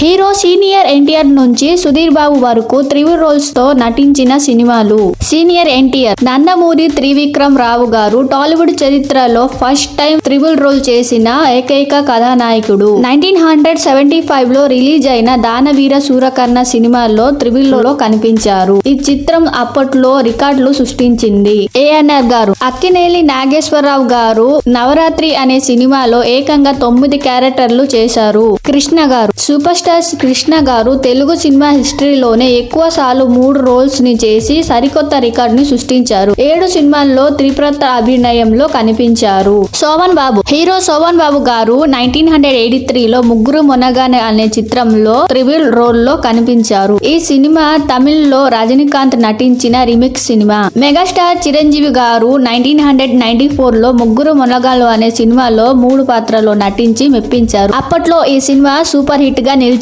Hero senior NTR నుంచి సుధీర్ బాబు వరకు త్రివిల్ roles తో నటించిన సినిమాలు. సీనియర్ ఎన్టీఆర్ నందమూరి త్రివిక్రమ్ రావు గారు టాలీవుడ్ చరిత్రలో ఫస్ట్ టైం త్రివిల్ రోల్ చేసిన ఏకైక కథానాయకుడు. 1975 లో రిలీజ్ అయిన దానవీర సూరకర్ణ సినిమాలో త్రివిల్ లో కనిపించారు. ఈ చిత్రం అప్పట్లో రికార్డులు సృష్టించింది. ఏఎన్ఆర్ గారు, అక్కినేని నాగేశ్వరరావు గారు నవరాత్రి అనే సినిమాలో ఏకంగా 9 క్యారెక్టర్లు చేశారు. కృష్ణ గారు, సూపర్ స్టార్ కృష్ణ గారు తెలుగు సినిమా హిస్టరీలోనే ఎక్కువ సార్లు 3 రోల్స్ ని చేసి సరికొత్త రికార్డు ని సృష్టించారు. 7 సినిమాల్లో త్రిప్రత అభినయంలో కనిపించారు. శోభన్ బాబు, హీరో శోభన్ బాబు గారు 1983 లో ముగ్గురు మొనగానే అనే చిత్రంలో త్రివిల్ రోల్ లో కనిపించారు. ఈ సినిమా తమిళ్లో రజనీకాంత్ నటించిన రీమిక్స్ సినిమా. మెగాస్టార్ చిరంజీవి గారు 1994 లో ముగ్గురు మొనగాలు అనే సినిమాలో 3 పాత్రలో నటించి మెప్పించారు. అప్పట్లో ఈ సినిమా సూపర్ హిట్ గా నిలిచింది.